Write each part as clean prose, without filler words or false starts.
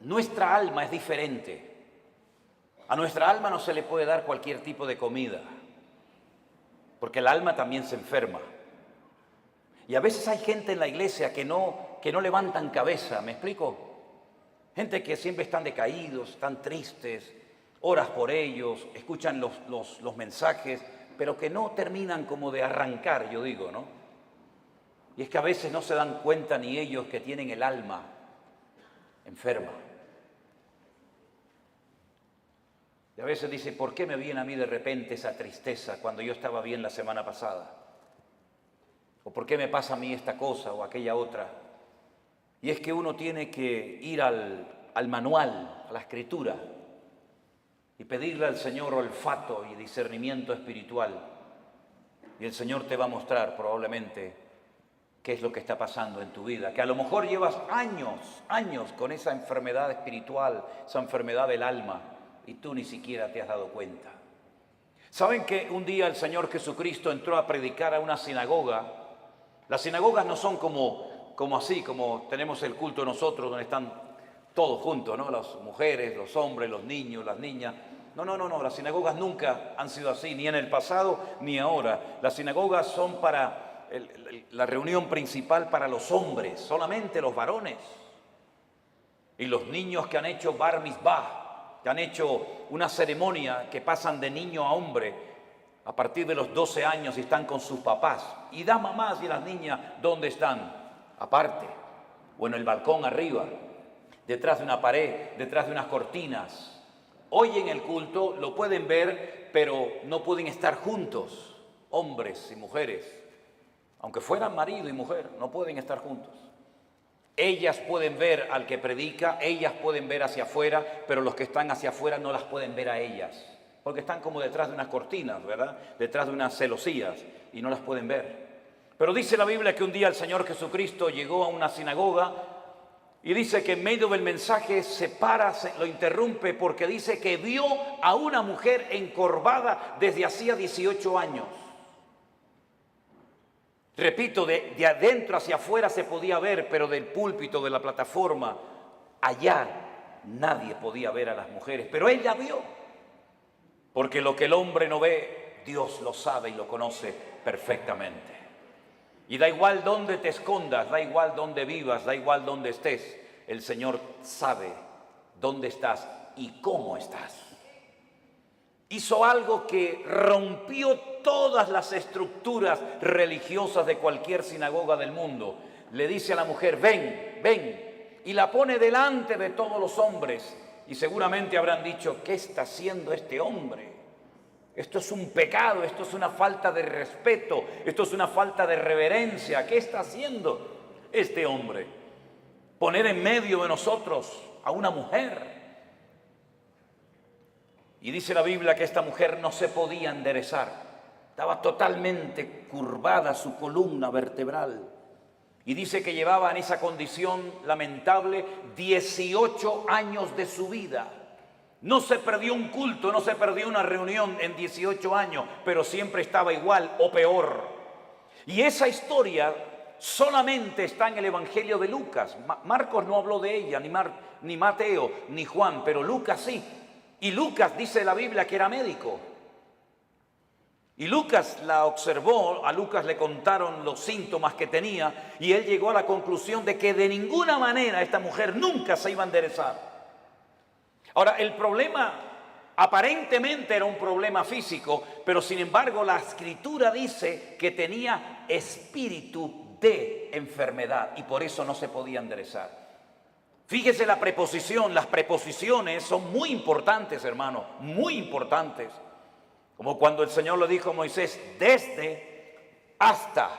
nuestra alma es diferente. A nuestra alma no se le puede dar cualquier tipo de comida, porque el alma también se enferma. Y a veces hay gente en la iglesia que no levantan cabeza, ¿me explico? Gente que siempre están decaídos, están tristes, oras por ellos, escuchan los mensajes, pero que no terminan como de arrancar, yo digo, ¿no? Y es que a veces no se dan cuenta ni ellos que tienen el alma enferma. Y a veces dice, ¿por qué me viene a mí de repente esa tristeza cuando yo estaba bien la semana pasada? ¿O por qué me pasa a mí esta cosa o aquella otra? Y es que uno tiene que ir al manual, a la escritura, y pedirle al Señor olfato y discernimiento espiritual. Y el Señor te va a mostrar probablemente qué es lo que está pasando en tu vida. Que a lo mejor llevas años con esa enfermedad espiritual, esa enfermedad del alma, y tú ni siquiera te has dado cuenta. ¿Saben que un día el Señor Jesucristo entró a predicar a una sinagoga? Las sinagogas no son como así, como tenemos el culto nosotros, donde están todos juntos, ¿no? Las mujeres, los hombres, los niños, las niñas. No, las sinagogas nunca han sido así, ni en el pasado ni ahora. Las sinagogas son para la reunión principal para los hombres, solamente los varones. Y los niños que han hecho bar mitzvah, que han hecho una ceremonia que pasan de niño a hombre a partir de los 12 años y están con sus papás. Y las mamás y las niñas, ¿dónde están? Aparte, o en el balcón arriba, detrás de una pared, detrás de unas cortinas. Hoy en el culto lo pueden ver, pero no pueden estar juntos, hombres y mujeres. Aunque fueran marido y mujer, no pueden estar juntos. Ellas pueden ver al que predica, ellas pueden ver hacia afuera, pero los que están hacia afuera no las pueden ver a ellas, porque están como detrás de unas cortinas, ¿verdad? Detrás de unas celosías y no las pueden ver. Pero dice la Biblia que un día el Señor Jesucristo llegó a una sinagoga y dice que en medio del mensaje se para, lo interrumpe porque dice que vio a una mujer encorvada desde hacía 18 años. Repito, de adentro hacia afuera se podía ver, pero del púlpito, de la plataforma, allá nadie podía ver a las mujeres. Pero él la vio, porque lo que el hombre no ve, Dios lo sabe y lo conoce perfectamente. Y da igual dónde te escondas, da igual dónde vivas, da igual dónde estés, el Señor sabe dónde estás y cómo estás. Hizo algo que rompió todas las estructuras religiosas de cualquier sinagoga del mundo. Le dice a la mujer, ven, y la pone delante de todos los hombres. Y seguramente habrán dicho, ¿qué está haciendo este hombre? Esto es un pecado, esto es una falta de respeto, esto es una falta de reverencia. ¿Qué está haciendo este hombre? Poner en medio de nosotros a una mujer. Y dice la Biblia que esta mujer no se podía enderezar. Estaba totalmente curvada su columna vertebral. Y dice que llevaba en esa condición lamentable 18 años de su vida. No se perdió un culto, no se perdió una reunión en 18 años, pero siempre estaba igual o peor. Y esa historia solamente está en el Evangelio de Lucas. Marcos no habló de ella, ni Mateo, ni Juan, pero Lucas sí. Y Lucas dice la Biblia que era médico. Y Lucas la observó, a Lucas le contaron los síntomas que tenía y él llegó a la conclusión de que de ninguna manera esta mujer nunca se iba a enderezar. Ahora, el problema aparentemente era un problema físico, pero sin embargo la Escritura dice que tenía espíritu de enfermedad y por eso no se podía enderezar. Fíjese la preposición, las preposiciones son muy importantes, hermano, muy importantes. Como cuando el Señor le dijo a Moisés, desde hasta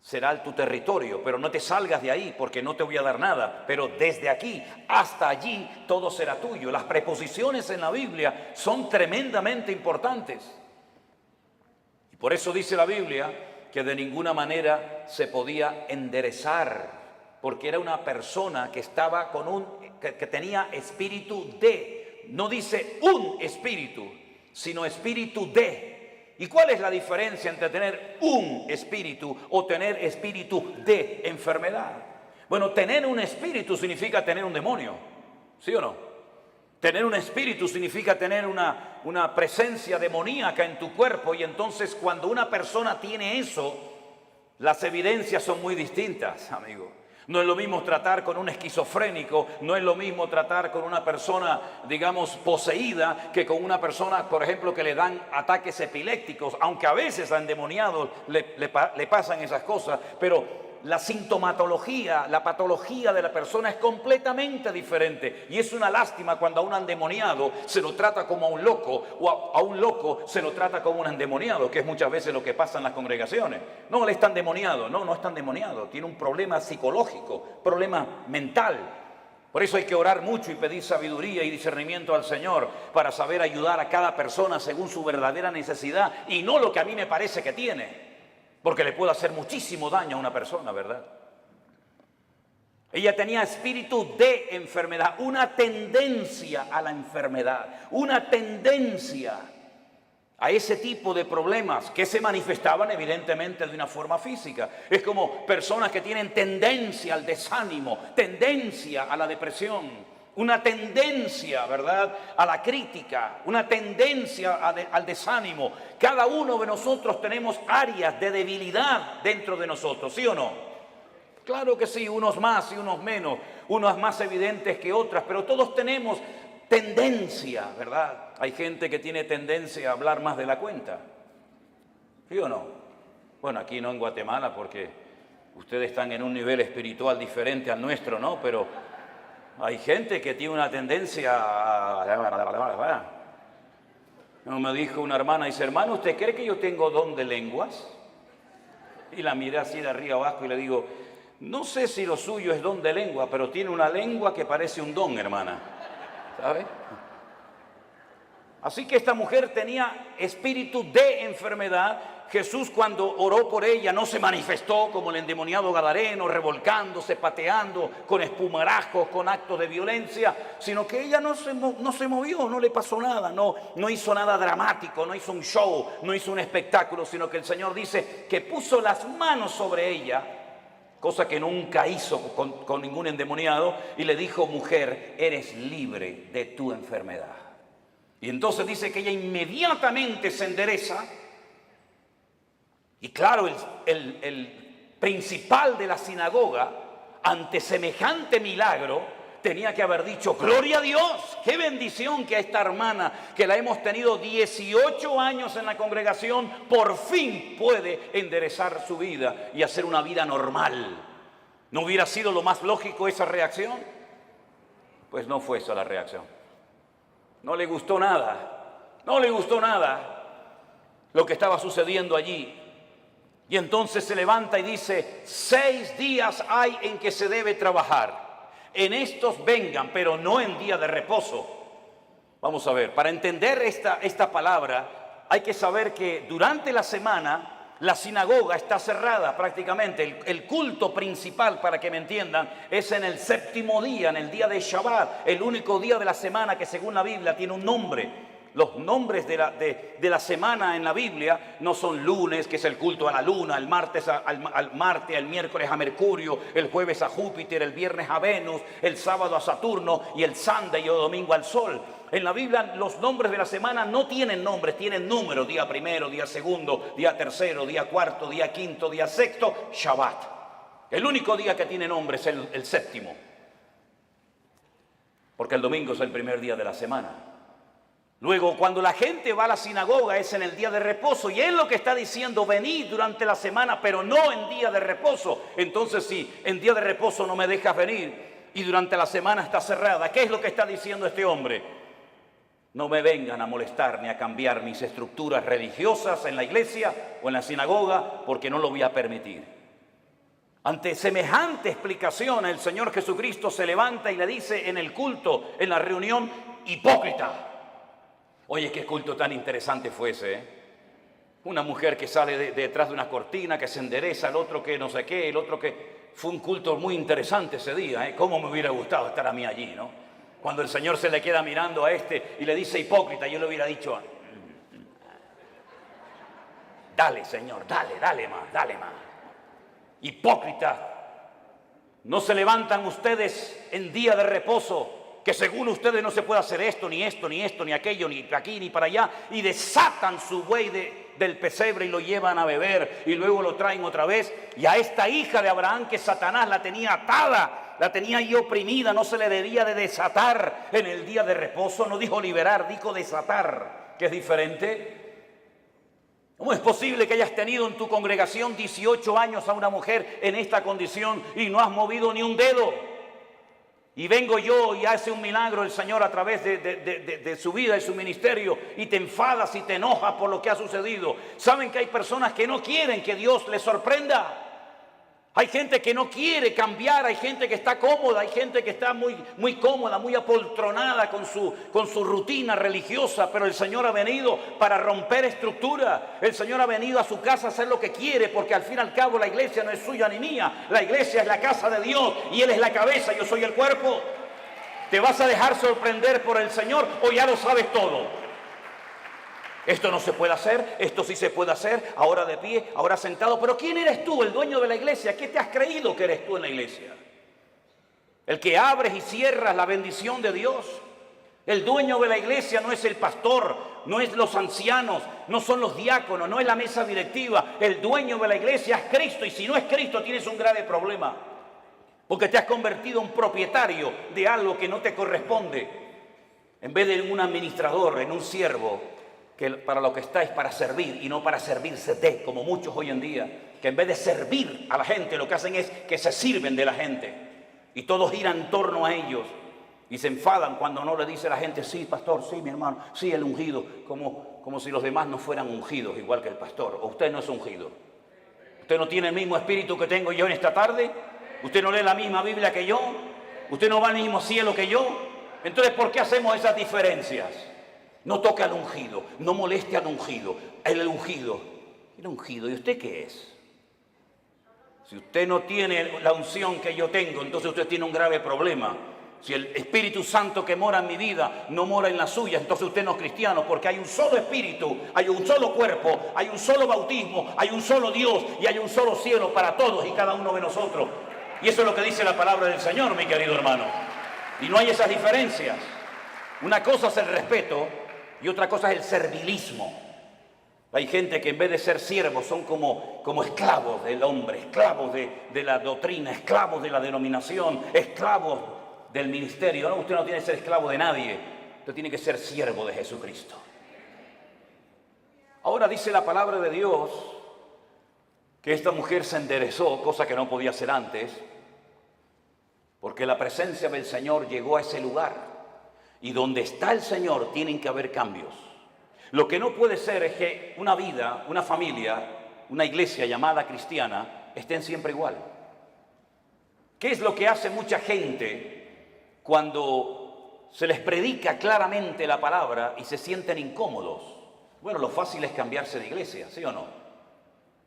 será tu territorio, pero no te salgas de ahí porque no te voy a dar nada, pero desde aquí hasta allí todo será tuyo. Las preposiciones en la Biblia son tremendamente importantes. Y por eso dice la Biblia que de ninguna manera se podía enderezar, porque era una persona que estaba que tenía espíritu de, no dice un espíritu, sino espíritu de. ¿Y cuál es la diferencia entre tener un espíritu o tener espíritu de enfermedad? Bueno, tener un espíritu significa tener un demonio, ¿sí o no? Tener un espíritu significa tener una presencia demoníaca en tu cuerpo, y entonces cuando una persona tiene eso, las evidencias son muy distintas, amigo. No es lo mismo tratar con un esquizofrénico, no es lo mismo tratar con una persona, digamos, poseída, que con una persona, por ejemplo, que le dan ataques epilépticos, aunque a veces a endemoniados le pasan esas cosas, pero la sintomatología, la patología de la persona es completamente diferente. Y es una lástima cuando a un endemoniado se lo trata como a un loco, o a un loco se lo trata como un endemoniado, que es muchas veces lo que pasa en las congregaciones. No, él está endemoniado. No, no está endemoniado. Tiene un problema psicológico, problema mental. Por eso hay que orar mucho y pedir sabiduría y discernimiento al Señor para saber ayudar a cada persona según su verdadera necesidad y no lo que a mí me parece que tiene. Porque le puede hacer muchísimo daño a una persona, ¿verdad? Ella tenía espíritu de enfermedad, una tendencia a la enfermedad, una tendencia a ese tipo de problemas que se manifestaban evidentemente de una forma física. Es como personas que tienen tendencia al desánimo, tendencia a la depresión, una tendencia, ¿verdad?, a la crítica, una tendencia al desánimo. Cada uno de nosotros tenemos áreas de debilidad dentro de nosotros, ¿sí o no? Claro que sí, unos más y unos menos, unas más evidentes que otras, pero todos tenemos tendencia, ¿verdad? Hay gente que tiene tendencia a hablar más de la cuenta, ¿sí o no? Bueno, aquí no en Guatemala porque ustedes están en un nivel espiritual diferente al nuestro, ¿no? Pero hay gente que tiene una tendencia a... Me dijo una hermana, dice, hermano, ¿usted cree que yo tengo don de lenguas? Y la miré así de arriba abajo y le digo, no sé si lo suyo es don de lengua, pero tiene una lengua que parece un don, hermana. ¿Sabe? Así que esta mujer tenía espíritu de enfermedad. Jesús, cuando oró por ella, no se manifestó como el endemoniado gadareno, revolcándose, pateando, con espumarajos, con actos de violencia, sino que ella no se movió, no le pasó nada, no hizo nada dramático, no hizo un show, no hizo un espectáculo, sino que el Señor dice que puso las manos sobre ella, cosa que nunca hizo con ningún endemoniado, y le dijo, mujer, eres libre de tu enfermedad. Y entonces dice que ella inmediatamente se endereza. Y claro, el principal de la sinagoga, ante semejante milagro, tenía que haber dicho, gloria a Dios, qué bendición que a esta hermana, que la hemos tenido 18 años en la congregación, por fin puede enderezar su vida y hacer una vida normal. ¿No hubiera sido lo más lógico esa reacción? Pues no fue esa la reacción. No le gustó nada, no le gustó nada lo que estaba sucediendo allí. Y entonces se levanta y dice, 6 días hay en que se debe trabajar. En estos vengan, pero no en día de reposo. Vamos a ver, para entender esta palabra, hay que saber que durante la semana la sinagoga está cerrada prácticamente. El culto principal, para que me entiendan, es en el 7º día, en el día de Shabbat, el único día de la semana que según la Biblia tiene un nombre. Los nombres de la semana en la Biblia no son lunes, que es el culto a la luna, el martes al Marte, el miércoles a Mercurio, el jueves a Júpiter, el viernes a Venus, el sábado a Saturno y el Sunday o domingo al Sol. En la Biblia los nombres de la semana no tienen nombres, tienen números, día primero, día segundo, día tercero, día cuarto, día quinto, día sexto, Shabbat. El único día que tiene nombre es el 7º, porque el domingo es el primer día de la semana. Luego, cuando la gente va a la sinagoga es en el día de reposo, y él lo que está diciendo, venid durante la semana, pero no en día de reposo. Entonces, si en día de reposo no me dejas venir y durante la semana está cerrada, ¿qué es lo que está diciendo este hombre? No me vengan a molestar ni a cambiar mis estructuras religiosas en la iglesia o en la sinagoga, porque no lo voy a permitir. Ante semejante explicación, el Señor Jesucristo se levanta y le dice en el culto, en la reunión, hipócrita. Oye, qué culto tan interesante fue ese, ¿eh? Una mujer que sale detrás de una cortina, que se endereza, el otro que no sé qué, el otro que... Fue un culto muy interesante ese día, ¿eh? Cómo me hubiera gustado estar a mí allí, ¿no? Cuando el Señor se le queda mirando a este y le dice hipócrita, yo le hubiera dicho, dale, Señor, dale más. Hipócrita. No se levantan ustedes en día de reposo, que según ustedes no se puede hacer esto, ni esto, ni esto, ni aquello, ni aquí, ni para allá, y desatan su buey del pesebre y lo llevan a beber, y luego lo traen otra vez. Y a esta hija de Abraham, que Satanás la tenía atada, la tenía ahí oprimida, no se le debía de desatar en el día de reposo. No dijo liberar, dijo desatar, que es diferente. ¿Cómo es posible que hayas tenido en tu congregación 18 años a una mujer en esta condición y no has movido ni un dedo? Y vengo yo y hace un milagro el Señor a través de su vida y su ministerio, y te enfadas y te enojas por lo que ha sucedido. ¿Saben que hay personas que no quieren que Dios les sorprenda? Hay gente que no quiere cambiar, hay gente que está cómoda, hay gente que está muy cómoda, muy apoltronada con su rutina religiosa, pero el Señor ha venido para romper estructura. El Señor ha venido a su casa a hacer lo que quiere, porque al fin y al cabo la iglesia no es suya ni mía. La iglesia es la casa de Dios y Él es la cabeza, yo soy el cuerpo. ¿Te vas a dejar sorprender por el Señor o ya lo sabes todo? Esto no se puede hacer, esto sí se puede hacer, ahora de pie, ahora sentado. Pero ¿quién eres tú, el dueño de la iglesia? ¿Qué te has creído que eres tú en la iglesia? El que abres y cierras la bendición de Dios. El dueño de la iglesia no es el pastor, no es los ancianos, no son los diáconos, no es la mesa directiva. El dueño de la iglesia es Cristo, y si no es Cristo tienes un grave problema, porque te has convertido en propietario de algo que no te corresponde. En vez de un administrador, en un siervo, que para lo que está es para servir y no para servirse de, como muchos hoy en día, que en vez de servir a la gente lo que hacen es que se sirven de la gente y todo gira en torno a ellos y se enfadan cuando no le dice a la gente: sí, pastor, sí, mi hermano, sí, el ungido, como si los demás no fueran ungidos igual que el pastor. ¿O usted no es ungido? ¿Usted no tiene el mismo espíritu que tengo yo en esta tarde? ¿Usted no lee la misma Biblia que yo? ¿Usted no va al mismo cielo que yo? Entonces, ¿por qué hacemos esas diferencias? No toque al ungido, no moleste al ungido. El ungido, ¿y usted qué es? Si usted no tiene la unción que yo tengo, entonces usted tiene un grave problema. Si el Espíritu Santo que mora en mi vida no mora en la suya, entonces usted no es cristiano, porque hay un solo Espíritu, hay un solo cuerpo, hay un solo bautismo, hay un solo Dios y hay un solo cielo para todos y cada uno de nosotros. Y eso es lo que dice la palabra del Señor, mi querido hermano. Y no hay esas diferencias. Una cosa es el respeto y otra cosa es el servilismo. Hay gente que en vez de ser siervos son como esclavos del hombre, esclavos de la doctrina, esclavos de la denominación, esclavos del ministerio. No, usted no tiene que ser esclavo de nadie, usted tiene que ser siervo de Jesucristo. Ahora dice la palabra de Dios que esta mujer se enderezó, cosa que no podía hacer antes, porque la presencia del Señor llegó a ese lugar. Y donde está el Señor tienen que haber cambios. Lo que no puede ser es que una vida, una familia, una iglesia llamada cristiana estén siempre igual. ¿Qué es lo que hace mucha gente cuando se les predica claramente la palabra y se sienten incómodos? Bueno, lo fácil es cambiarse de iglesia, ¿sí o no?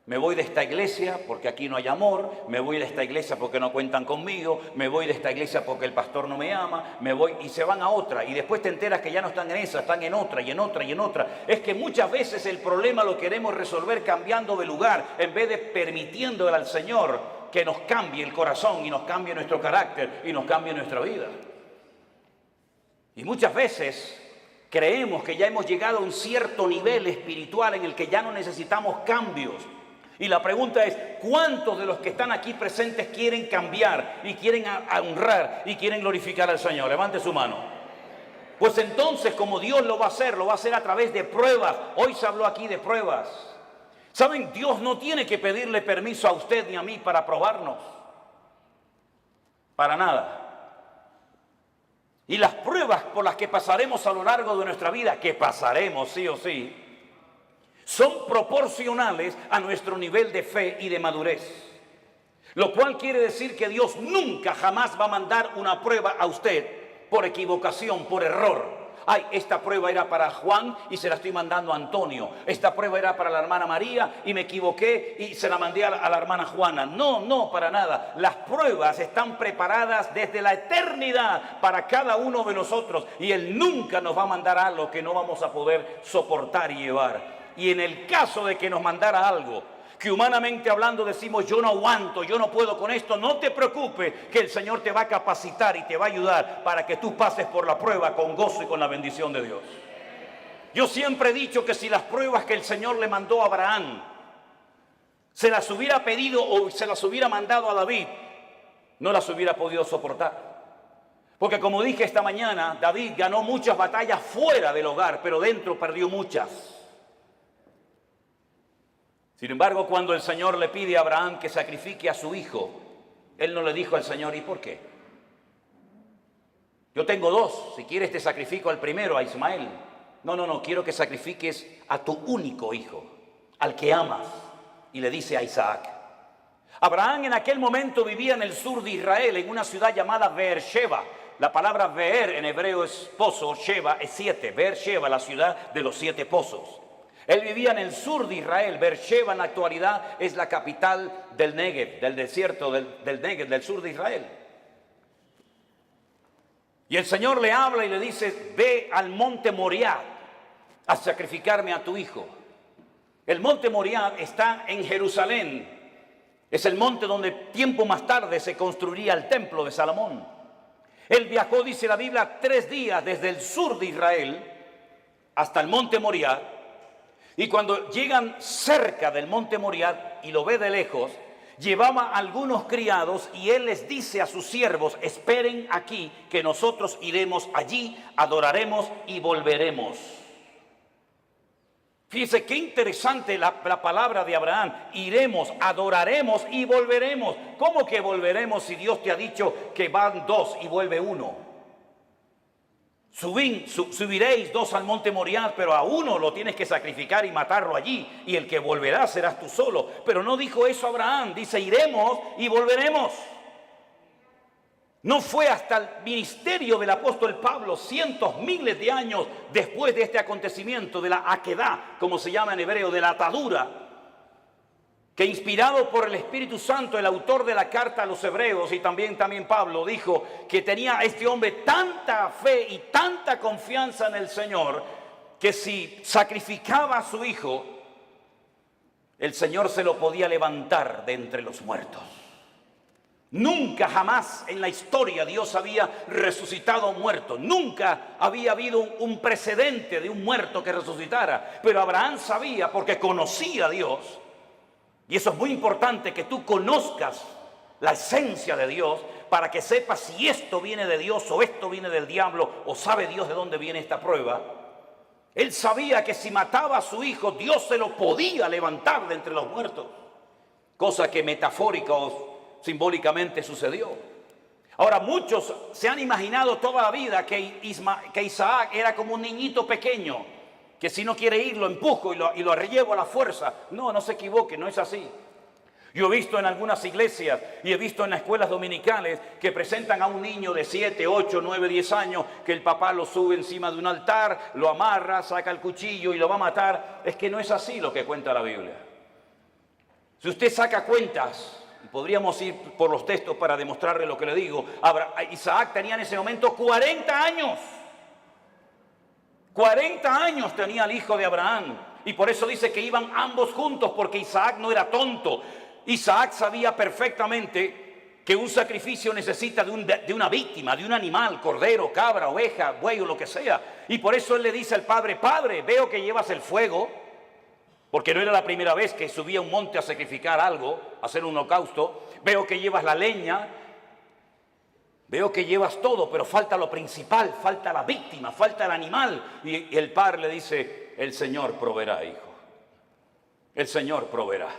Me voy de esta iglesia porque aquí no hay amor, me voy de esta iglesia porque no cuentan conmigo, me voy de esta iglesia porque el pastor no me ama, me voy y se van a otra y después te enteras que ya no están en esa, están en otra y en otra y en otra. Es que muchas veces el problema lo queremos resolver cambiando de lugar en vez de permitiéndole al Señor que nos cambie el corazón y nos cambie nuestro carácter y nos cambie nuestra vida. Y muchas veces creemos que ya hemos llegado a un cierto nivel espiritual en el que ya no necesitamos cambios. Y la pregunta es, ¿cuántos de los que están aquí presentes quieren cambiar y quieren honrar y quieren glorificar al Señor? Levante su mano. Pues entonces, como Dios lo va a hacer a través de pruebas. Hoy se habló aquí de pruebas. ¿Saben? Dios no tiene que pedirle permiso a usted ni a mí para probarnos. Para nada. Y las pruebas por las que pasaremos a lo largo de nuestra vida, que pasaremos sí o sí, son proporcionales a nuestro nivel de fe y de madurez. Lo cual quiere decir que Dios nunca jamás va a mandar una prueba a usted por equivocación, por error. Ay, esta prueba era para Juan y se la estoy mandando a Antonio. Esta prueba era para la hermana María y me equivoqué y se la mandé a la hermana Juana. No, no, para nada. Las pruebas están preparadas desde la eternidad para cada uno de nosotros. Y Él nunca nos va a mandar algo que no vamos a poder soportar y llevar. Y en el caso de que nos mandara algo que humanamente hablando decimos yo no aguanto, yo no puedo con esto, no te preocupes que el Señor te va a capacitar y te va a ayudar para que tú pases por la prueba con gozo y con la bendición de Dios. Yo siempre he dicho que si las pruebas que el Señor le mandó a Abraham se las hubiera pedido o se las hubiera mandado a David, no las hubiera podido soportar. Porque como dije esta mañana, David ganó muchas batallas fuera del hogar, pero dentro perdió muchas. Sin embargo, cuando el Señor le pide a Abraham que sacrifique a su hijo, él no le dijo al Señor, ¿y por qué? Yo tengo dos, si quieres te sacrifico al primero, a Ismael. No, quiero que sacrifiques a tu único hijo, al que amas. Y le dice a Isaac. Abraham en aquel momento vivía en el sur de Israel, en una ciudad llamada Beersheba. La palabra Beer en hebreo es pozo, Sheba es 7. Beersheba, la ciudad de los 7 pozos. Él vivía en el sur de Israel. Beersheba en la actualidad es la capital del Negev, del desierto del Negev, del sur de Israel. Y el Señor le habla y le dice, ve al monte Moriah a sacrificarme a tu hijo. El monte Moriah está en Jerusalén. Es el monte donde tiempo más tarde se construiría el templo de Salomón. Él viajó, dice la Biblia, 3 días desde el sur de Israel hasta el monte Moriah. Y cuando llegan cerca del monte Moriah y lo ve de lejos, llevaba a algunos criados y él les dice a sus siervos, esperen aquí que nosotros iremos allí, adoraremos y volveremos. Fíjese qué interesante la palabra de Abraham. Iremos, adoraremos y volveremos. ¿Cómo que volveremos si Dios te ha dicho que van 2 y vuelve 1? Subiréis 2 al monte Moriah, pero a 1 lo tienes que sacrificar y matarlo allí. Y el que volverá serás tú solo. Pero no dijo eso Abraham. Dice iremos y volveremos. No fue hasta el ministerio del apóstol Pablo, cientos, miles de años después de este acontecimiento, de la aquedá, como se llama en hebreo, de la atadura, que inspirado por el Espíritu Santo, el autor de la carta a los hebreos y también Pablo dijo que tenía este hombre tanta fe y tanta confianza en el Señor, que si sacrificaba a su hijo, el Señor se lo podía levantar de entre los muertos. Nunca jamás en la historia Dios había resucitado a un muerto. Nunca había habido un precedente de un muerto que resucitara. Pero Abraham sabía porque conocía a Dios. Y eso es muy importante, que tú conozcas la esencia de Dios para que sepas si esto viene de Dios o esto viene del diablo o sabe Dios de dónde viene esta prueba. Él sabía que si mataba a su hijo, Dios se lo podía levantar de entre los muertos. Cosa que metafórica o simbólicamente sucedió. Ahora muchos se han imaginado toda la vida que Isaac era como un niñito pequeño, que si no quiere ir lo empujo y lo llevo a la fuerza. No se equivoque, no es así. Yo he visto en algunas iglesias y he visto en las escuelas dominicales que presentan a un niño de 7, 8, 9, 10 años, que el papá lo sube encima de un altar, lo amarra, saca el cuchillo y lo va a matar. Es que no es así lo que cuenta la Biblia. Si usted saca cuentas, podríamos ir por los textos para demostrarle lo que le digo. Isaac tenía en ese momento 40 años. 40 años tenía el hijo de Abraham. Y por eso dice que iban ambos juntos, porque Isaac no era tonto. Isaac sabía perfectamente que un sacrificio necesita de una víctima, de un animal, cordero, cabra, oveja, buey o lo que sea. Y por eso él le dice al padre, padre, veo que llevas el fuego. Porque no era la primera vez que subía a un monte a sacrificar algo, a hacer un holocausto. Veo que llevas la leña, veo que llevas todo, pero falta lo principal, falta la víctima, falta el animal. Y el padre le dice, el Señor proveerá, hijo. El Señor proveerá.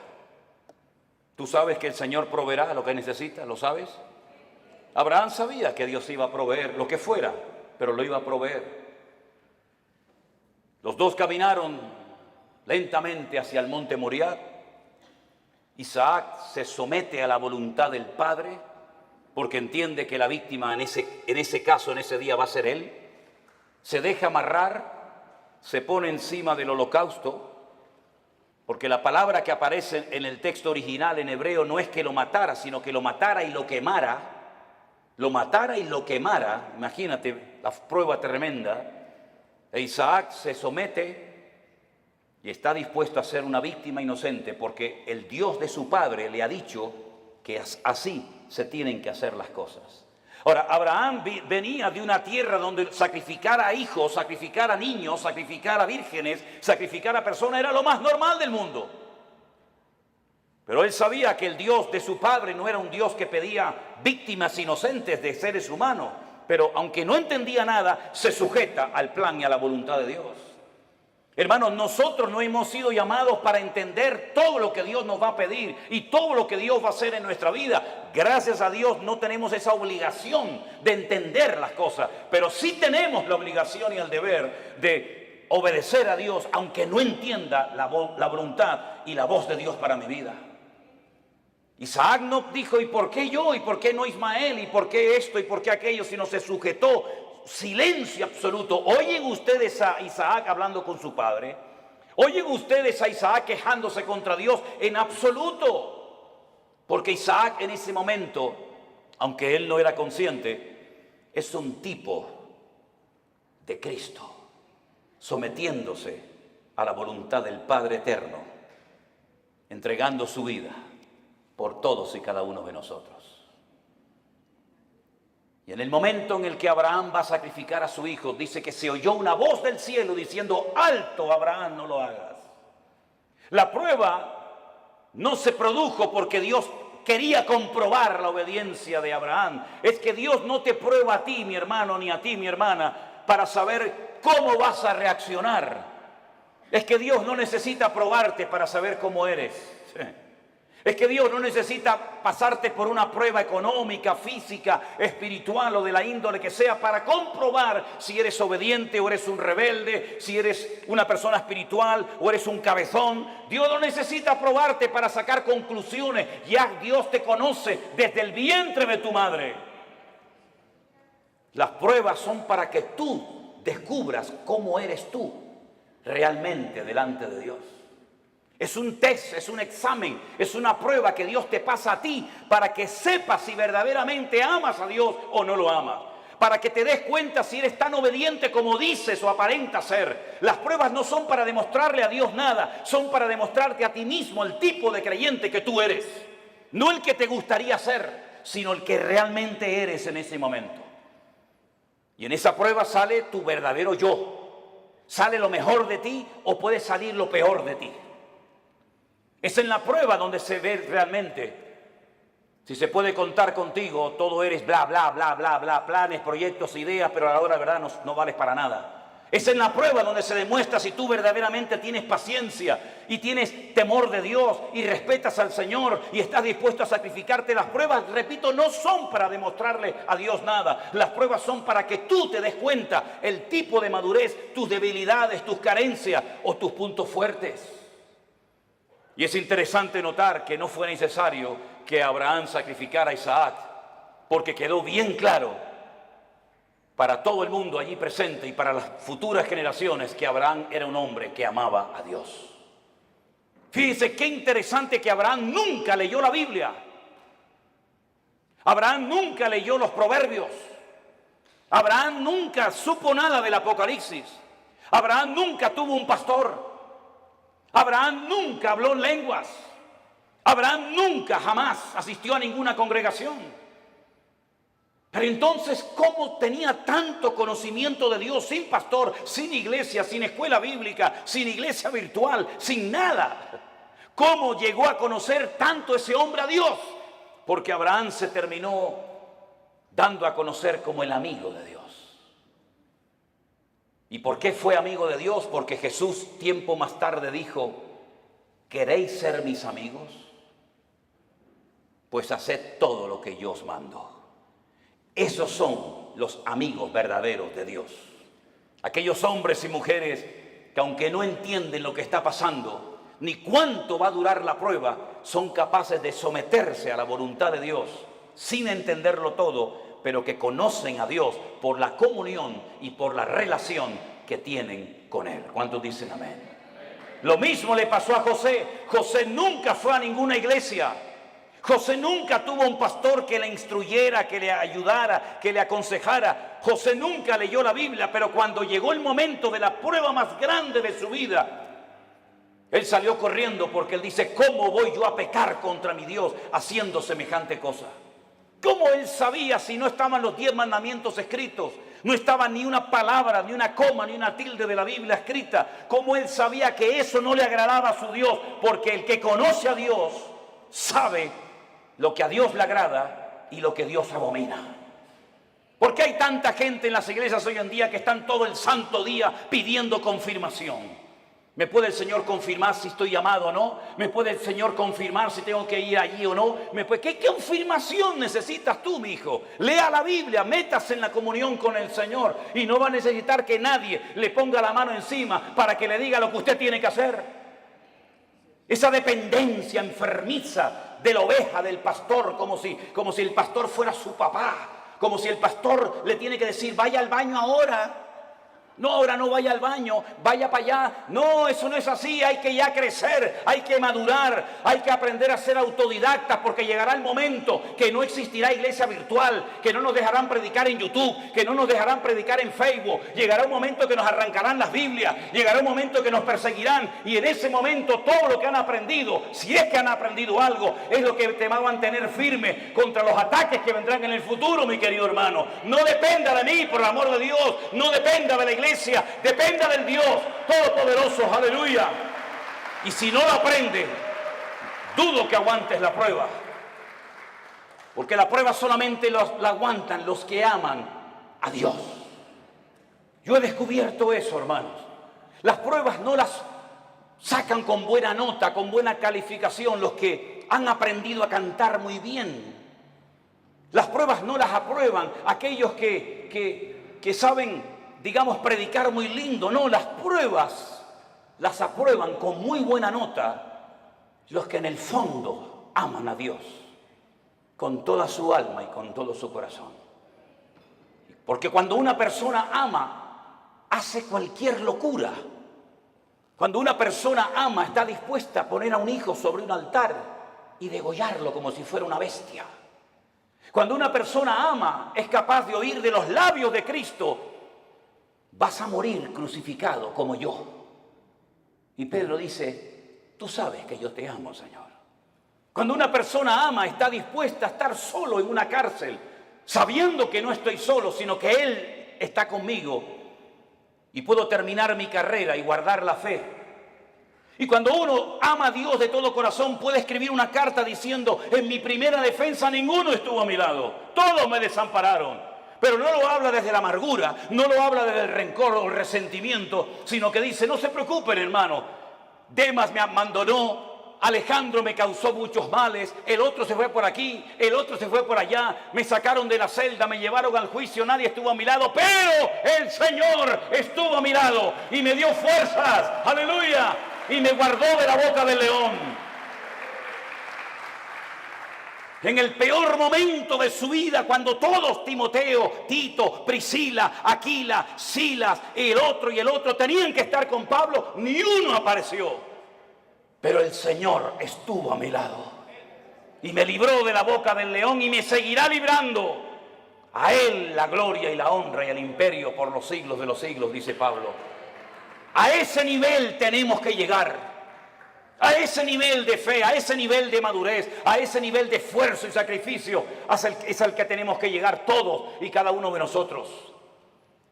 ¿Tú sabes que el Señor proveerá lo que necesitas? ¿Lo sabes? Abraham sabía que Dios iba a proveer lo que fuera, pero lo iba a proveer. Los dos caminaron lentamente hacia el monte Moriah. Isaac se somete a la voluntad del padre porque entiende que la víctima en ese caso, en ese día, va a ser él. Se deja amarrar, se pone encima del holocausto, porque la palabra que aparece en el texto original en hebreo no es que lo matara, sino que lo matara y lo quemara. Lo matara y lo quemara. Imagínate la prueba tremenda. E Isaac se somete y está dispuesto a ser una víctima inocente porque el Dios de su padre le ha dicho que así se tienen que hacer las cosas. Ahora, Abraham venía de una tierra donde sacrificar a hijos, sacrificar a niños, sacrificar a vírgenes, sacrificar a personas era lo más normal del mundo. Pero él sabía que el Dios de su padre no era un Dios que pedía víctimas inocentes de seres humanos. Pero aunque no entendía nada, se sujeta al plan y a la voluntad de Dios. Hermanos, nosotros no hemos sido llamados para entender todo lo que Dios nos va a pedir y todo lo que Dios va a hacer en nuestra vida. Gracias a Dios no tenemos esa obligación de entender las cosas, pero sí tenemos la obligación y el deber de obedecer a Dios, aunque no entienda la voluntad y la voz de Dios para mi vida. Isaac no dijo, ¿y por qué yo? ¿Y por qué no Ismael? ¿Y por qué esto? ¿Y por qué aquello? Sino se sujetó. Silencio absoluto. ¿Oyen ustedes a Isaac hablando con su padre? ¿Oyen ustedes a Isaac quejándose contra Dios? En absoluto. Porque Isaac en ese momento, aunque él no era consciente, es un tipo de Cristo, sometiéndose a la voluntad del Padre Eterno, entregando su vida por todos y cada uno de nosotros. Y en el momento en el que Abraham va a sacrificar a su hijo, dice que se oyó una voz del cielo diciendo, alto Abraham, no lo hagas. La prueba no se produjo porque Dios quería comprobar la obediencia de Abraham. Es que Dios no te prueba a ti, mi hermano, ni a ti, mi hermana, para saber cómo vas a reaccionar. Es que Dios no necesita probarte para saber cómo eres. Es que Dios no necesita pasarte por una prueba económica, física, espiritual o de la índole que sea para comprobar si eres obediente o eres un rebelde, si eres una persona espiritual o eres un cabezón. Dios no necesita probarte para sacar conclusiones. Ya Dios te conoce desde el vientre de tu madre. Las pruebas son para que tú descubras cómo eres tú realmente delante de Dios. Es un test, es un examen, es una prueba que Dios te pasa a ti para que sepas si verdaderamente amas a Dios o no lo amas. Para que te des cuenta si eres tan obediente como dices o aparentas ser. Las pruebas no son para demostrarle a Dios nada, son para demostrarte a ti mismo el tipo de creyente que tú eres. No el que te gustaría ser, sino el que realmente eres en ese momento. Y en esa prueba sale tu verdadero yo. Sale lo mejor de ti o puede salir lo peor de ti. Es en la prueba donde se ve realmente si se puede contar contigo. Todo eres bla, bla, bla, bla, bla, planes, proyectos, ideas, pero a la hora de verdad no vales para nada. Es en la prueba donde se demuestra si tú verdaderamente tienes paciencia y tienes temor de Dios y respetas al Señor y estás dispuesto a sacrificarte. Las pruebas, repito, no son para demostrarle a Dios nada. Las pruebas son para que tú te des cuenta el tipo de madurez, tus debilidades, tus carencias o tus puntos fuertes. Y es interesante notar que no fue necesario que Abraham sacrificara a Isaac, porque quedó bien claro para todo el mundo allí presente y para las futuras generaciones que Abraham era un hombre que amaba a Dios. Fíjense qué interesante que Abraham nunca leyó la Biblia. Abraham nunca leyó los Proverbios. Abraham nunca supo nada del Apocalipsis. Abraham nunca tuvo un pastor. Abraham nunca habló lenguas. Abraham nunca, jamás asistió a ninguna congregación. Pero entonces, ¿cómo tenía tanto conocimiento de Dios sin pastor, sin iglesia, sin escuela bíblica, sin iglesia virtual, sin nada? ¿Cómo llegó a conocer tanto ese hombre a Dios? Porque Abraham se terminó dando a conocer como el amigo de Dios. ¿Y por qué fue amigo de Dios? Porque Jesús tiempo más tarde dijo, ¿queréis ser mis amigos? Pues haced todo lo que yo os mando. Esos son los amigos verdaderos de Dios. Aquellos hombres y mujeres que aunque no entienden lo que está pasando, ni cuánto va a durar la prueba, son capaces de someterse a la voluntad de Dios sin entenderlo todo, pero que conocen a Dios por la comunión y por la relación que tienen con Él. ¿Cuántos dicen amén? Lo mismo le pasó a José. José nunca fue a ninguna iglesia. José nunca tuvo un pastor que le instruyera, que le ayudara, que le aconsejara. José nunca leyó la Biblia, pero cuando llegó el momento de la prueba más grande de su vida, Él salió corriendo porque él dice, ¿cómo voy yo a pecar contra mi Dios haciendo semejante cosa? ¿Cómo él sabía si no estaban los 10 mandamientos escritos? No estaba ni una palabra, ni una coma, ni una tilde de la Biblia escrita. ¿Cómo él sabía que eso no le agradaba a su Dios? Porque el que conoce a Dios sabe lo que a Dios le agrada y lo que Dios abomina. ¿Por qué hay tanta gente en las iglesias hoy en día que están todo el santo día pidiendo confirmación? ¿Me puede el Señor confirmar si estoy llamado o no? ¿Me puede el Señor confirmar si tengo que ir allí o no? ¿Qué confirmación necesitas tú, mi hijo? Lea la Biblia, métase en la comunión con el Señor y no va a necesitar que nadie le ponga la mano encima para que le diga lo que usted tiene que hacer. Esa dependencia enfermiza de la oveja, del pastor, como si el pastor fuera su papá, como si el pastor le tiene que decir, vaya al baño ahora. No, ahora no vaya al baño, vaya para allá. No, eso no es así, hay que ya crecer, hay que madurar, hay que aprender a ser autodidactas, porque llegará el momento que no existirá iglesia virtual, que no nos dejarán predicar en YouTube, que no nos dejarán predicar en Facebook. Llegará un momento que nos arrancarán las Biblias, llegará un momento que nos perseguirán, y en ese momento todo lo que han aprendido, si es que han aprendido algo, es lo que te va a mantener firme contra los ataques que vendrán en el futuro, mi querido hermano. No dependa de mí, por el amor de Dios, no dependa de la iglesia, dependa del Dios Todopoderoso, aleluya. Y si no lo aprende, dudo que aguantes la prueba, porque la prueba solamente la aguantan los que aman a Dios. Yo he descubierto eso, hermanos. Las pruebas no las sacan con buena nota, con buena calificación los que han aprendido a cantar muy bien. Las pruebas no las aprueban aquellos que saben, digamos, predicar muy lindo. No, las pruebas las aprueban con muy buena nota los que en el fondo aman a Dios con toda su alma y con todo su corazón. Porque cuando una persona ama, hace cualquier locura. Cuando una persona ama, está dispuesta a poner a un hijo sobre un altar y degollarlo como si fuera una bestia. Cuando una persona ama, es capaz de oír de los labios de Cristo, vas a morir crucificado como yo. Y Pedro dice, tú sabes que yo te amo, Señor. Cuando una persona ama, está dispuesta a estar solo en una cárcel, sabiendo que no estoy solo, sino que Él está conmigo y puedo terminar mi carrera y guardar la fe. Y cuando uno ama a Dios de todo corazón, puede escribir una carta diciendo, en mi primera defensa ninguno estuvo a mi lado, todos me desampararon. Pero no lo habla desde la amargura, no lo habla desde el rencor o el resentimiento, sino que dice, no se preocupen, hermano, Demas me abandonó, Alejandro me causó muchos males, el otro se fue por aquí, el otro se fue por allá, me sacaron de la celda, me llevaron al juicio, nadie estuvo a mi lado, pero el Señor estuvo a mi lado y me dio fuerzas, aleluya, y me guardó de la boca del león. En el peor momento de su vida, cuando todos, Timoteo, Tito, Priscila, Aquila, Silas, el otro, tenían que estar con Pablo, ni uno apareció. Pero el Señor estuvo a mi lado y me libró de la boca del león y me seguirá librando. A Él la gloria y la honra y el imperio por los siglos de los siglos, dice Pablo. A ese nivel tenemos que llegar. A ese nivel de fe, a ese nivel de madurez, a ese nivel de esfuerzo y sacrificio es al que tenemos que llegar todos y cada uno de nosotros.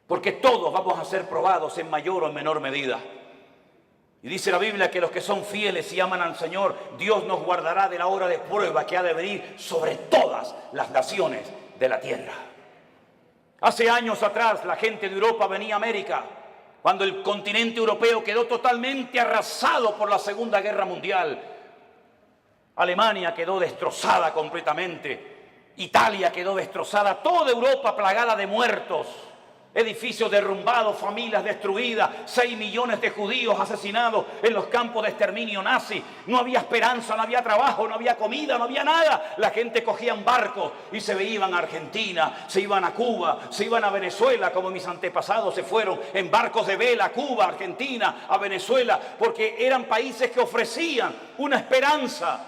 Porque todos vamos a ser probados en mayor o en menor medida. Y dice la Biblia que los que son fieles y aman al Señor, Dios nos guardará de la hora de prueba que ha de venir sobre todas las naciones de la tierra. Hace años atrás la gente de Europa venía a América, cuando el continente europeo quedó totalmente arrasado por la Segunda Guerra Mundial. Alemania quedó destrozada completamente, Italia quedó destrozada, toda Europa plagada de muertos, edificios derrumbados, familias destruidas, 6 millones de judíos asesinados en los campos de exterminio nazi. No había esperanza, no había trabajo, no había comida, no había nada. La gente cogía barcos y se iban a Argentina, se iban a Cuba, se iban a Venezuela, como mis antepasados se fueron en barcos de vela a Cuba, Argentina, a Venezuela, porque eran países que ofrecían una esperanza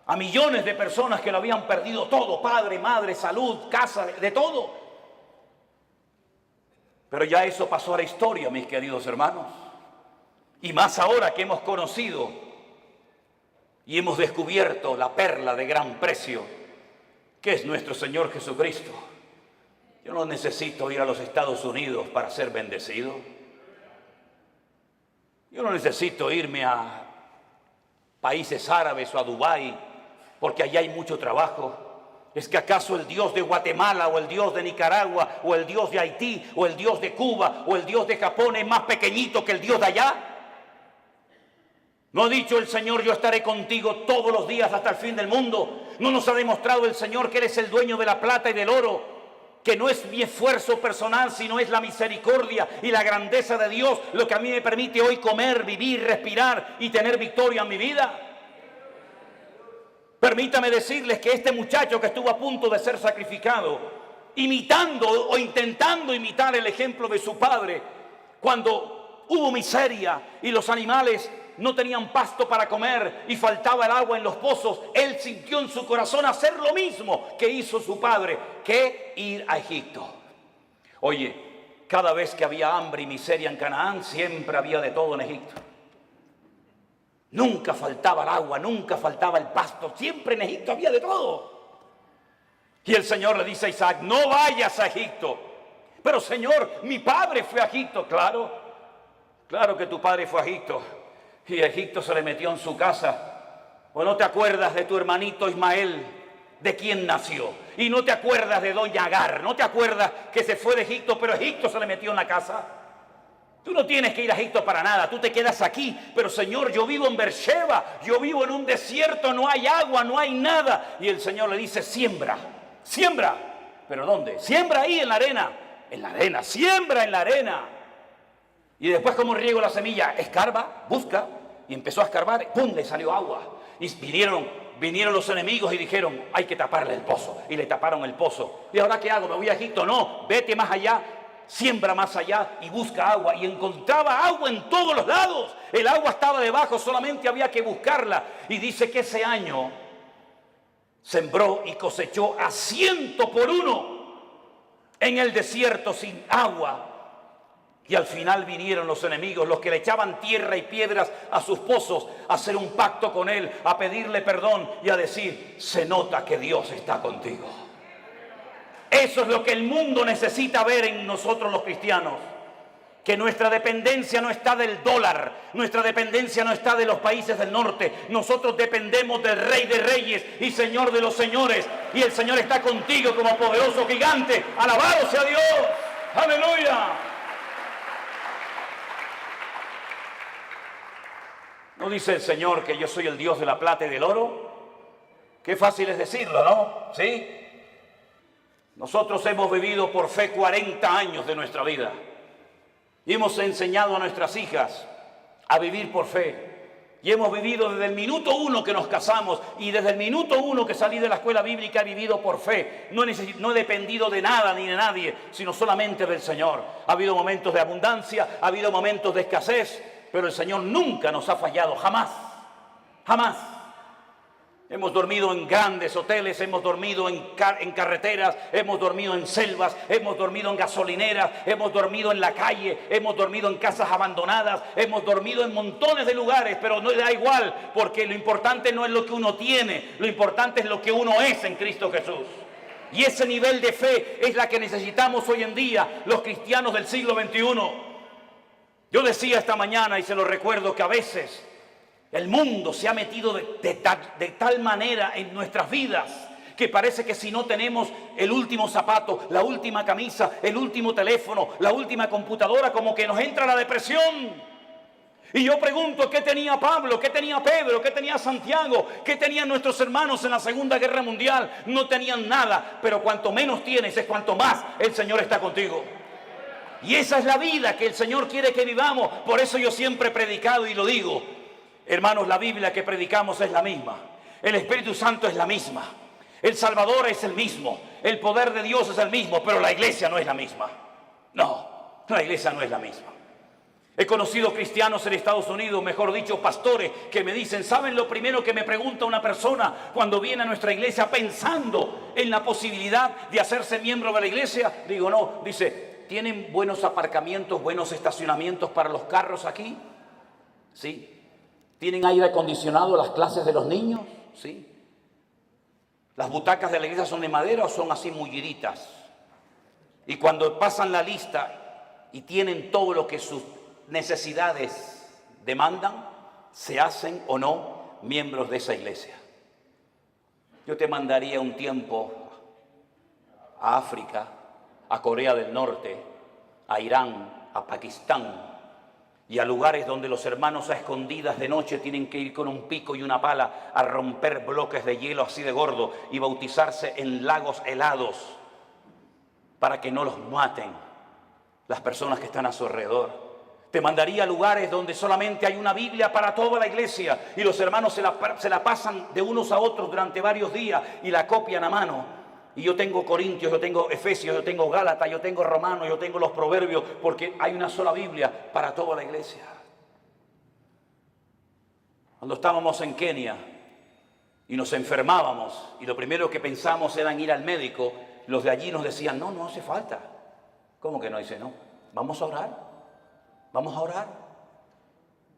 a millones de personas que lo habían perdido todo, padre, madre, salud, casa, de todo. Pero ya eso pasó a la historia, mis queridos hermanos. Y más ahora que hemos conocido y hemos descubierto la perla de gran precio, que es nuestro Señor Jesucristo. Yo no necesito ir a los Estados Unidos para ser bendecido. Yo no necesito irme a países árabes o a Dubái, porque allá hay mucho trabajo. ¿Es que acaso el Dios de Guatemala o el Dios de Nicaragua o el Dios de Haití o el Dios de Cuba o el Dios de Japón es más pequeñito que el Dios de allá? ¿No ha dicho el Señor, yo estaré contigo todos los días hasta el fin del mundo? ¿No nos ha demostrado el Señor que eres el dueño de la plata y del oro? Que no es mi esfuerzo personal, sino es la misericordia y la grandeza de Dios lo que a mí me permite hoy comer, vivir, respirar y tener victoria en mi vida. Permítame decirles que este muchacho que estuvo a punto de ser sacrificado, imitando o intentando imitar el ejemplo de su padre, cuando hubo miseria y los animales no tenían pasto para comer y faltaba el agua en los pozos, él sintió en su corazón hacer lo mismo que hizo su padre, que ir a Egipto. Oye, cada vez que había hambre y miseria en Canaán, siempre había de todo en Egipto. Nunca faltaba el agua, nunca faltaba el pasto, siempre en Egipto había de todo. Y el Señor le dice a Isaac, no vayas a Egipto. Pero Señor, mi padre fue a Egipto. Claro que tu padre fue a Egipto. Y a Egipto se le metió en su casa. ¿O no te acuerdas de tu hermanito Ismael, de quién nació? Y no te acuerdas de doña Agar, no te acuerdas que se fue de Egipto, pero Egipto se le metió en la casa. Tú no tienes que ir a Egipto para nada, tú te quedas aquí. Pero Señor, yo vivo en Beersheba, yo vivo en un desierto, no hay agua, no hay nada. Y el Señor le dice, siembra. ¿Pero dónde? Siembra ahí en la arena, siembra en la arena. Y después, ¿cómo riego la semilla? Escarba, busca, y empezó a escarbar, ¡pum!, le salió agua. Y vinieron los enemigos y dijeron, hay que taparle el pozo. Y le taparon el pozo. ¿Y ahora qué hago? ¿Me voy a Egipto? No, vete más allá. Siembra más allá y busca agua. Y encontraba agua en todos los lados. El agua estaba debajo, solamente había que buscarla. Y dice que ese año sembró y cosechó a 100 por 1 en el desierto sin agua. Y al final vinieron los enemigos, los que le echaban tierra y piedras a sus pozos, a hacer un pacto con él, a pedirle perdón y a decir, se nota que Dios está contigo. Eso es lo que el mundo necesita ver en nosotros los cristianos. Que nuestra dependencia no está del dólar, nuestra dependencia no está de los países del norte. Nosotros dependemos del Rey de Reyes y Señor de los Señores. Y el Señor está contigo como poderoso gigante. ¡Alabado sea Dios! ¡Aleluya! ¿No dice el Señor que yo soy el Dios de la plata y del oro? Qué fácil es decirlo, ¿no? ¿Sí? Nosotros hemos vivido por fe 40 años de nuestra vida y hemos enseñado a nuestras hijas a vivir por fe. Y hemos vivido desde el minuto 1 que nos casamos y desde el minuto 1 que salí de la escuela bíblica he vivido por fe. No he dependido de nada ni de nadie, sino solamente del Señor. Ha habido momentos de abundancia, ha habido momentos de escasez, pero el Señor nunca nos ha fallado, jamás, jamás. Hemos dormido en grandes hoteles, hemos dormido en carreteras, hemos dormido en selvas, hemos dormido en gasolineras, hemos dormido en la calle, hemos dormido en casas abandonadas, hemos dormido en montones de lugares, pero no da igual, porque lo importante no es lo que uno tiene, lo importante es lo que uno es en Cristo Jesús. Y ese nivel de fe es la que necesitamos hoy en día los cristianos del siglo XXI. Yo decía esta mañana y se lo recuerdo que a veces el mundo se ha metido de tal manera en nuestras vidas que parece que si no tenemos el último zapato, la última camisa, el último teléfono, la última computadora, como que nos entra la depresión. Y yo pregunto, ¿qué tenía Pablo? ¿Qué tenía Pedro? ¿Qué tenía Santiago? ¿Qué tenían nuestros hermanos en la Segunda Guerra Mundial? No tenían nada, pero cuanto menos tienes es cuanto más el Señor está contigo. Y esa es la vida que el Señor quiere que vivamos. Por eso yo siempre he predicado y lo digo. Hermanos, la Biblia que predicamos es la misma. El Espíritu Santo es la misma. El Salvador es el mismo. El poder de Dios es el mismo, pero la iglesia no es la misma. No, la iglesia no es la misma. He conocido cristianos en Estados Unidos, mejor dicho, pastores, que me dicen, ¿saben lo primero que me pregunta una persona cuando viene a nuestra iglesia pensando en la posibilidad de hacerse miembro de la iglesia? Digo, no, dice, ¿tienen buenos aparcamientos, buenos estacionamientos para los carros aquí? ¿Sí? ¿Tienen aire acondicionado las clases de los niños? ¿Sí? ¿Las butacas de la iglesia son de madera o son así mulliritas? Y cuando pasan la lista y tienen todo lo que sus necesidades demandan, ¿se hacen o no miembros de esa iglesia? Yo te mandaría un tiempo a África, a Corea del Norte, a Irán, a Pakistán y a lugares donde los hermanos a escondidas de noche tienen que ir con un pico y una pala a romper bloques de hielo así de gordo y bautizarse en lagos helados para que no los maten las personas que están a su alrededor. Te mandaría a lugares donde solamente hay una Biblia para toda la iglesia y los hermanos se la pasan de unos a otros durante varios días y la copian a mano. Y yo tengo Corintios, yo tengo Efesios, yo tengo Gálatas, yo tengo Romanos, yo tengo los Proverbios, porque hay una sola Biblia para toda la iglesia. Cuando estábamos en Kenia y nos enfermábamos y lo primero que pensamos era en ir al médico, los de allí nos decían, no, no hace falta. ¿Cómo que no? Dice, no, vamos a orar, vamos a orar.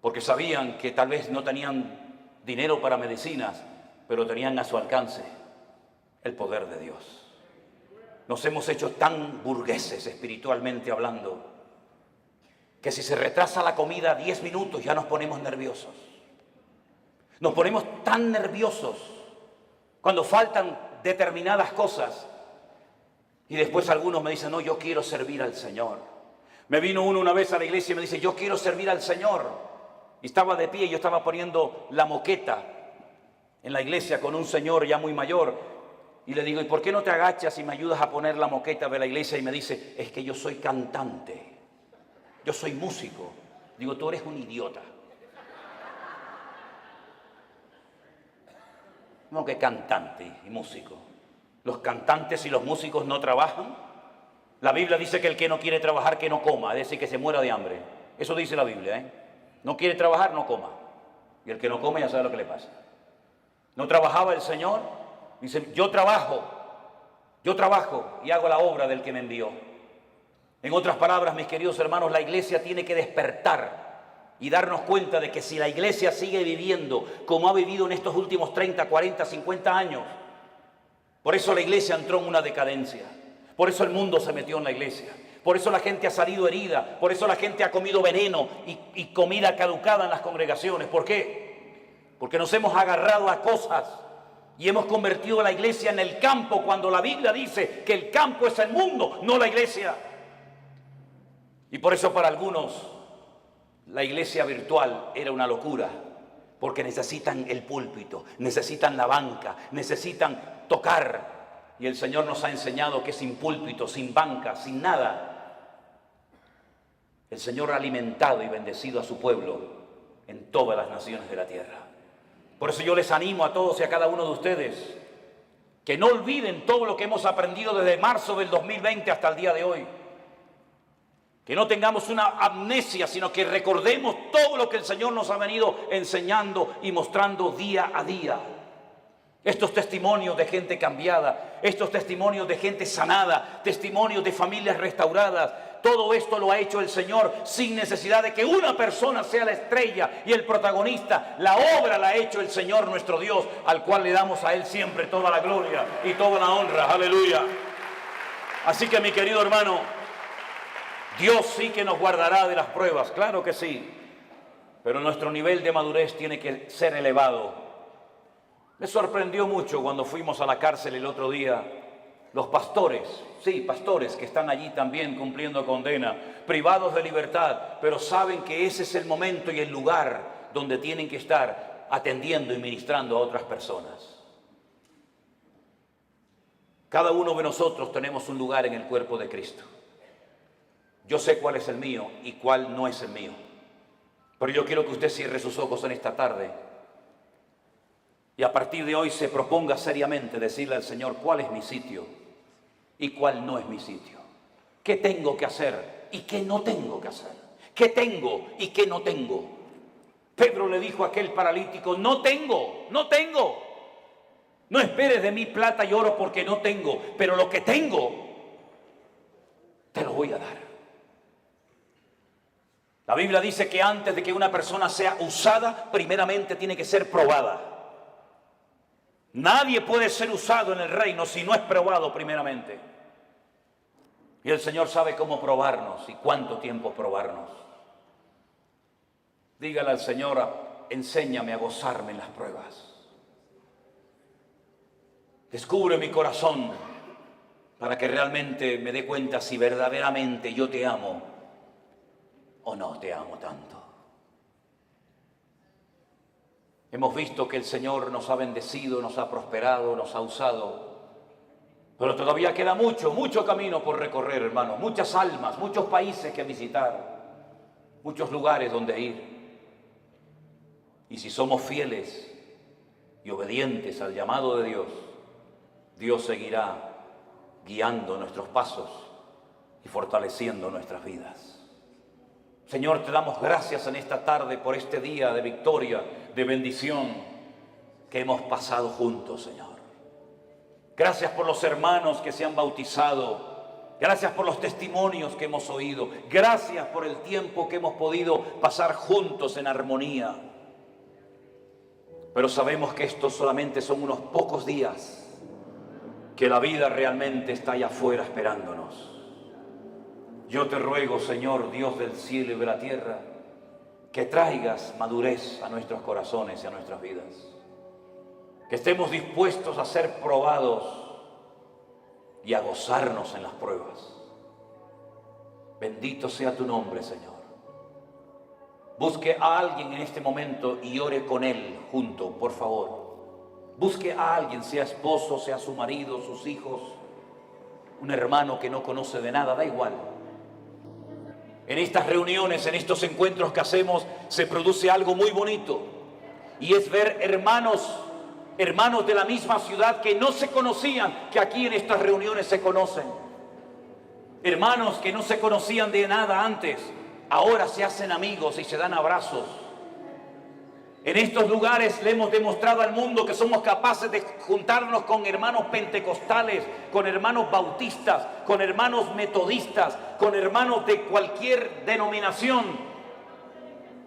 Porque sabían que tal vez no tenían dinero para medicinas, pero tenían a su alcance el poder de Dios. Nos hemos hecho tan burgueses espiritualmente hablando que si se retrasa la comida 10 minutos ya nos ponemos nerviosos. Nos ponemos tan nerviosos cuando faltan determinadas cosas y después algunos me dicen, no, yo quiero servir al Señor. Me vino uno una vez a la iglesia y me dice, yo quiero servir al Señor. Y estaba de pie y yo estaba poniendo la moqueta en la iglesia con un señor ya muy mayor. Y le digo, ¿y por qué no te agachas y me ayudas a poner la moqueta de la iglesia? Y me dice, es que yo soy cantante, yo soy músico. Digo, tú eres un idiota. ¿Cómo que cantante y músico? ¿Los cantantes y los músicos no trabajan? La Biblia dice que el que no quiere trabajar, que no coma, es decir, que se muera de hambre. Eso dice la Biblia, ¿eh? No quiere trabajar, no coma. Y el que no come ya sabe lo que le pasa. ¿No trabajaba el Señor? Dice, yo trabajo y hago la obra del que me envió. En otras palabras, mis queridos hermanos, la iglesia tiene que despertar y darnos cuenta de que si la iglesia sigue viviendo como ha vivido en estos últimos 30, 40, 50 años, por eso la iglesia entró en una decadencia, por eso el mundo se metió en la iglesia, por eso la gente ha salido herida, por eso la gente ha comido veneno y comida caducada en las congregaciones. ¿Por qué? Porque nos hemos agarrado a cosas y hemos convertido la iglesia en el campo, cuando la Biblia dice que el campo es el mundo, no la iglesia. Y por eso para algunos la iglesia virtual era una locura, porque necesitan el púlpito, necesitan la banca, necesitan tocar. Y el Señor nos ha enseñado que sin púlpito, sin banca, sin nada, el Señor ha alimentado y bendecido a su pueblo en todas las naciones de la tierra. Por eso yo les animo a todos y a cada uno de ustedes que no olviden todo lo que hemos aprendido desde marzo del 2020 hasta el día de hoy. Que no tengamos una amnesia, sino que recordemos todo lo que el Señor nos ha venido enseñando y mostrando día a día. Estos testimonios de gente cambiada, estos testimonios de gente sanada, testimonios de familias restauradas, todo esto lo ha hecho el Señor sin necesidad de que una persona sea la estrella y el protagonista. La obra la ha hecho el Señor nuestro Dios, al cual le damos a Él siempre toda la gloria y toda la honra. Aleluya. Así que, mi querido hermano, Dios sí que nos guardará de las pruebas, claro que sí, pero nuestro nivel de madurez tiene que ser elevado. Me sorprendió mucho cuando fuimos a la cárcel el otro día, los pastores, sí, pastores que están allí también cumpliendo condena, privados de libertad, pero saben que ese es el momento y el lugar donde tienen que estar atendiendo y ministrando a otras personas. Cada uno de nosotros tenemos un lugar en el cuerpo de Cristo. Yo sé cuál es el mío y cuál no es el mío. Pero yo quiero que usted cierre sus ojos en esta tarde y a partir de hoy se proponga seriamente decirle al Señor cuál es mi sitio y cuál no es mi sitio. ¿Qué tengo que hacer y qué no tengo que hacer? ¿Qué tengo y qué no tengo? Pedro le dijo a aquel paralítico, no tengo. No esperes de mí plata y oro porque no tengo, pero lo que tengo te lo voy a dar. La Biblia dice que antes de que una persona sea usada, primeramente tiene que ser probada. Nadie puede ser usado en el reino si no es probado primeramente. Y el Señor sabe cómo probarnos y cuánto tiempo probarnos. Dígale al Señor, enséñame a gozarme en las pruebas. Descubre mi corazón para que realmente me dé cuenta si verdaderamente yo te amo o no te amo tanto. Hemos visto que el Señor nos ha bendecido, nos ha prosperado, nos ha usado. Pero todavía queda mucho camino por recorrer, hermanos. Muchas almas, muchos países que visitar, muchos lugares donde ir. Y si somos fieles y obedientes al llamado de Dios, Dios seguirá guiando nuestros pasos y fortaleciendo nuestras vidas. Señor, te damos gracias en esta tarde por este día de victoria, de bendición que hemos pasado juntos, Señor. Gracias por los hermanos que se han bautizado. Gracias por los testimonios que hemos oído. Gracias por el tiempo que hemos podido pasar juntos en armonía. Pero sabemos que estos solamente son unos pocos días, que la vida realmente está allá afuera esperándonos. Yo te ruego, Señor, Dios del cielo y de la tierra, que traigas madurez a nuestros corazones y a nuestras vidas. Que estemos dispuestos a ser probados y a gozarnos en las pruebas. Bendito sea tu nombre, Señor. Busque a alguien en este momento y ore con él junto, por favor. Busque a alguien, sea esposo, sea su marido, sus hijos, un hermano que no conoce de nada, da igual. En estas reuniones, en estos encuentros que hacemos, se produce algo muy bonito. Y es ver hermanos de la misma ciudad que no se conocían, que aquí en estas reuniones se conocen. Hermanos que no se conocían de nada antes, ahora se hacen amigos y se dan abrazos. En estos lugares le hemos demostrado al mundo que somos capaces de juntarnos con hermanos pentecostales, con hermanos bautistas, con hermanos metodistas, con hermanos de cualquier denominación.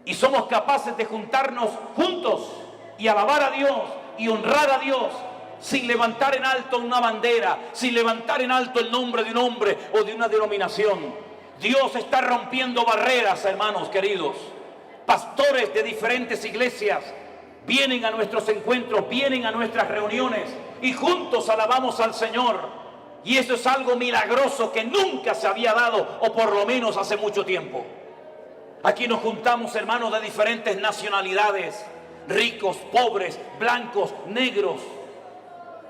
Y somos capaces de juntarnos juntos y alabar a Dios y honrar a Dios sin levantar en alto una bandera, sin levantar en alto el nombre de un hombre o de una denominación. Dios está rompiendo barreras, hermanos queridos. Pastores de diferentes iglesias vienen a nuestros encuentros, vienen a nuestras reuniones y juntos alabamos al Señor. Y eso es algo milagroso que nunca se había dado, o por lo menos hace mucho tiempo. Aquí nos juntamos hermanos de diferentes nacionalidades, ricos, pobres, blancos, negros,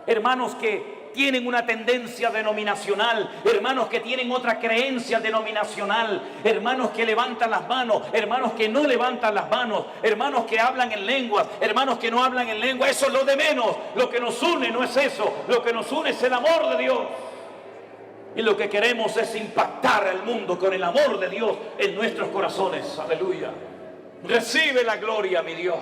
hermanos que tienen una tendencia denominacional, hermanos que tienen otra creencia denominacional, hermanos que levantan las manos, hermanos que no levantan las manos, hermanos que hablan en lenguas, hermanos que no hablan en lengua. Eso es lo de menos. Lo que nos une no es eso, lo que nos une es el amor de Dios. Y lo que queremos es impactar al mundo con el amor de Dios en nuestros corazones. Aleluya. Recibe la gloria, mi Dios.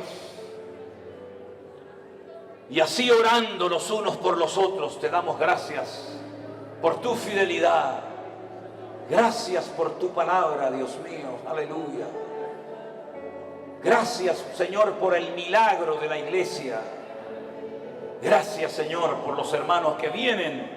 Y así orando los unos por los otros, te damos gracias por tu fidelidad. Gracias por tu palabra, Dios mío. Aleluya. Gracias, Señor, por el milagro de la iglesia. Gracias, Señor, por los hermanos que vienen